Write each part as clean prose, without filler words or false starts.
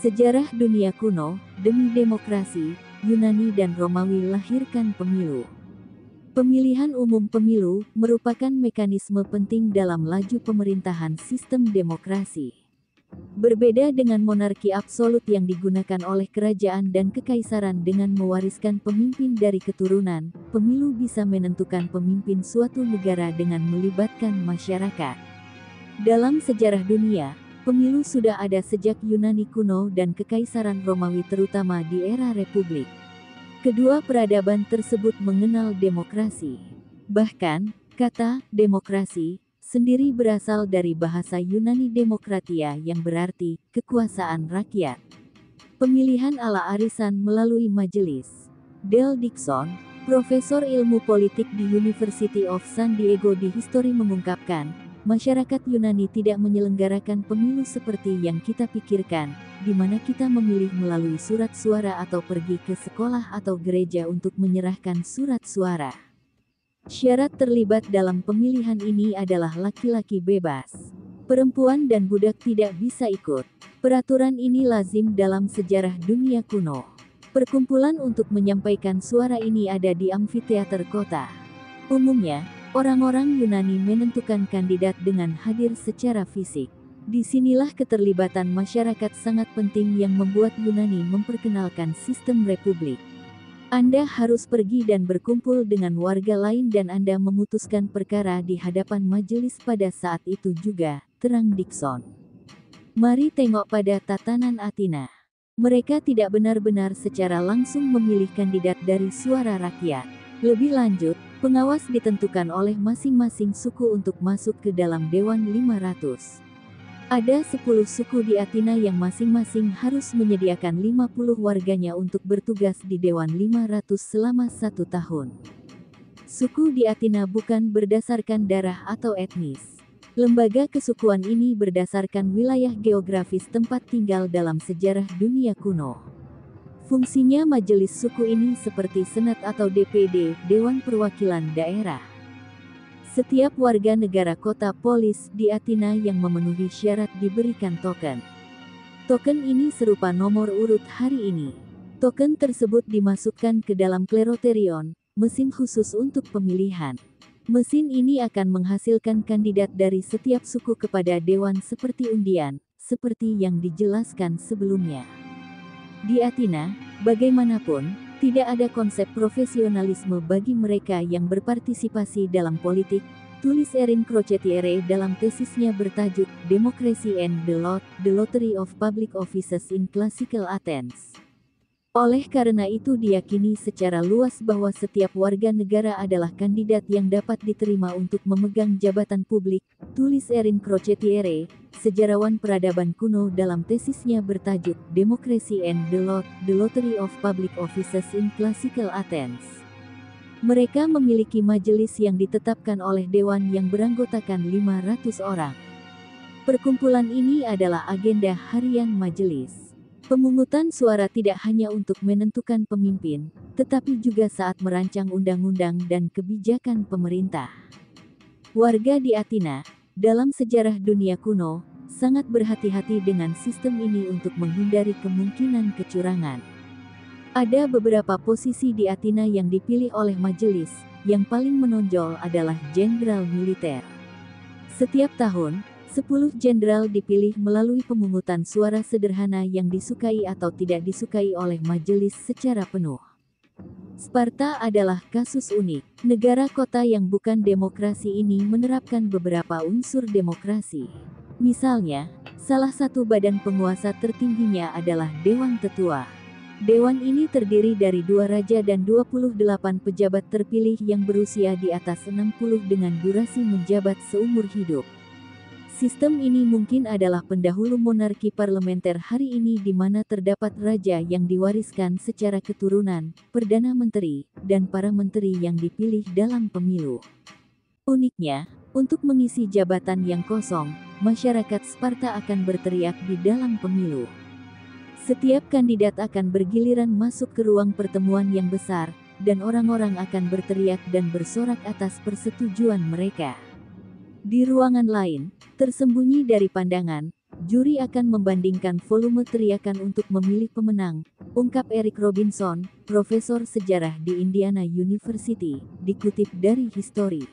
Sejarah dunia kuno, demi demokrasi, Yunani dan Romawi lahirkan pemilu. Pemilihan umum pemilu merupakan mekanisme penting dalam laju pemerintahan sistem demokrasi. Berbeda dengan monarki absolut yang digunakan oleh kerajaan dan kekaisaran dengan mewariskan pemimpin dari keturunan, pemilu bisa menentukan pemimpin suatu negara dengan melibatkan masyarakat. Dalam sejarah dunia, pemilu sudah ada sejak Yunani kuno dan kekaisaran Romawi terutama di era Republik. Kedua peradaban tersebut mengenal demokrasi. Bahkan, kata "demokrasi" sendiri berasal dari bahasa Yunani demokratia yang berarti kekuasaan rakyat. Pemilihan ala arisan melalui majelis. Dale Dixon, profesor ilmu politik di University of San Diego di History mengungkapkan, masyarakat Yunani tidak menyelenggarakan pemilu seperti yang kita pikirkan, di mana kita memilih melalui surat suara atau pergi ke sekolah atau gereja untuk menyerahkan surat suara. Syarat terlibat dalam pemilihan ini adalah laki-laki bebas. Perempuan dan budak tidak bisa ikut. Peraturan ini lazim dalam sejarah dunia kuno. Perkumpulan untuk menyampaikan suara ini ada di amfiteater kota. Umumnya, orang-orang Yunani menentukan kandidat dengan hadir secara fisik. Disinilah keterlibatan masyarakat sangat penting yang membuat Yunani memperkenalkan sistem republik. Anda harus pergi dan berkumpul dengan warga lain dan Anda memutuskan perkara di hadapan majelis pada saat itu juga, terang Dixon. Mari tengok pada tatanan Athena. Mereka tidak benar-benar secara langsung memilih kandidat dari suara rakyat. Lebih lanjut, pengawas ditentukan oleh masing-masing suku untuk masuk ke dalam Dewan 500. Ada 10 suku di Athena yang masing-masing harus menyediakan 50 warganya untuk bertugas di Dewan 500 selama 1 tahun. Suku di Athena bukan berdasarkan darah atau etnis. Lembaga kesukuan ini berdasarkan wilayah geografis tempat tinggal dalam sejarah dunia kuno. Fungsinya majelis suku ini seperti Senat atau DPD, Dewan Perwakilan Daerah. Setiap warga negara kota polis di Athena yang memenuhi syarat diberikan token. Token ini serupa nomor urut hari ini. Token tersebut dimasukkan ke dalam kleroterion, mesin khusus untuk pemilihan. Mesin ini akan menghasilkan kandidat dari setiap suku kepada dewan seperti undian, seperti yang dijelaskan sebelumnya. Di Athena, bagaimanapun, tidak ada konsep profesionalisme bagi mereka yang berpartisipasi dalam politik, tulis Erin Crocetiere dalam tesisnya bertajuk Democracy and the Lottery of Public Offices in Classical Athens. Oleh karena itu diyakini secara luas bahwa setiap warga negara adalah kandidat yang dapat diterima untuk memegang jabatan publik, tulis Erin Crocetiere, sejarawan peradaban kuno dalam tesisnya bertajuk Democracy and the Lottery of Public Offices in Classical Athens. Mereka memiliki majelis yang ditetapkan oleh dewan yang beranggotakan 500 orang. Perkumpulan ini adalah agenda harian majelis. Pemungutan suara tidak hanya untuk menentukan pemimpin, tetapi juga saat merancang undang-undang dan kebijakan pemerintah. Warga di Athena, dalam sejarah dunia kuno, sangat berhati-hati dengan sistem ini untuk menghindari kemungkinan kecurangan. Ada beberapa posisi di Athena yang dipilih oleh majelis, yang paling menonjol adalah jenderal militer. Setiap tahun, 10 jenderal dipilih melalui pemungutan suara sederhana yang disukai atau tidak disukai oleh majelis secara penuh. Sparta adalah kasus unik. Negara kota yang bukan demokrasi ini menerapkan beberapa unsur demokrasi. Misalnya, salah satu badan penguasa tertingginya adalah Dewan Tetua. Dewan ini terdiri dari 2 raja dan 28 pejabat terpilih yang berusia di atas 60 dengan durasi menjabat seumur hidup. Sistem ini mungkin adalah pendahulu monarki parlementer hari ini di mana terdapat raja yang diwariskan secara keturunan, perdana menteri, dan para menteri yang dipilih dalam pemilu. Uniknya, untuk mengisi jabatan yang kosong, masyarakat Sparta akan berteriak di dalam pemilu. Setiap kandidat akan bergiliran masuk ke ruang pertemuan yang besar, dan orang-orang akan berteriak dan bersorak atas persetujuan mereka. Di ruangan lain, tersembunyi dari pandangan, juri akan membandingkan volume teriakan untuk memilih pemenang, ungkap Eric Robinson, profesor sejarah di Indiana University, dikutip dari History.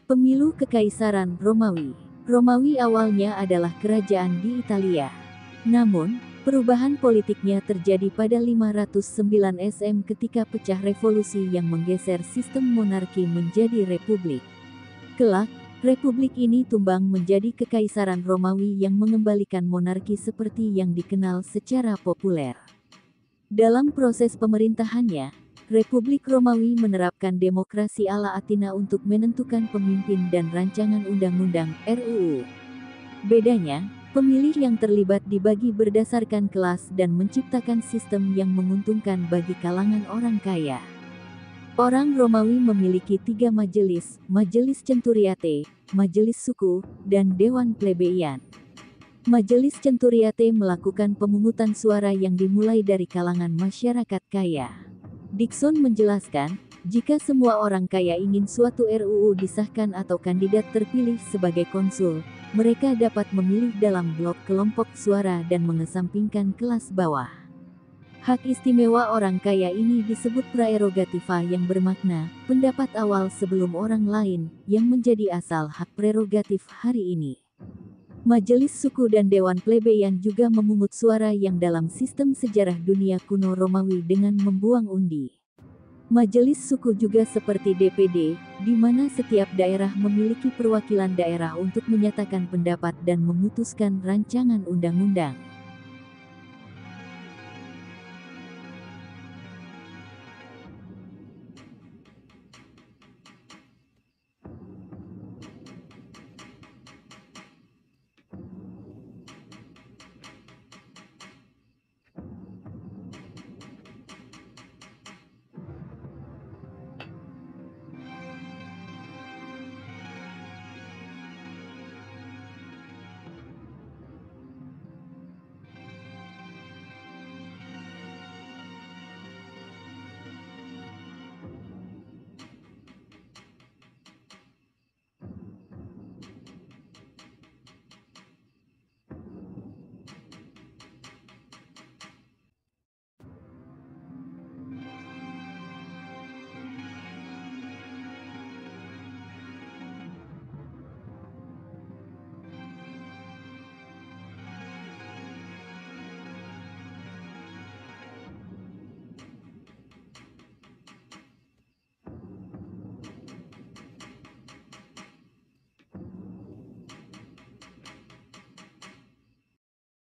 Pemilu Kekaisaran Romawi. Romawi awalnya adalah kerajaan di Italia. Namun, perubahan politiknya terjadi pada 509 SM ketika pecah revolusi yang menggeser sistem monarki menjadi republik. Kelak, republik ini tumbang menjadi Kekaisaran Romawi yang mengembalikan monarki seperti yang dikenal secara populer. Dalam proses pemerintahannya, Republik Romawi menerapkan demokrasi ala Athena untuk menentukan pemimpin dan rancangan undang-undang (RUU). Bedanya, pemilih yang terlibat dibagi berdasarkan kelas dan menciptakan sistem yang menguntungkan bagi kalangan orang kaya. Orang Romawi memiliki 3 majelis, Majelis Centuriate, Majelis Suku, dan Dewan Plebeian. Majelis Centuriate melakukan pemungutan suara yang dimulai dari kalangan masyarakat kaya. Dixon menjelaskan, jika semua orang kaya ingin suatu RUU disahkan atau kandidat terpilih sebagai konsul, mereka dapat memilih dalam blok kelompok suara dan mengesampingkan kelas bawah. Hak istimewa orang kaya ini disebut praerogativa yang bermakna, pendapat awal sebelum orang lain, yang menjadi asal hak prerogatif hari ini. Majelis Suku dan Dewan Plebeian juga memungut suara yang dalam sistem sejarah dunia kuno Romawi dengan membuang undi. Majelis Suku juga seperti DPD, di mana setiap daerah memiliki perwakilan daerah untuk menyatakan pendapat dan memutuskan rancangan undang-undang.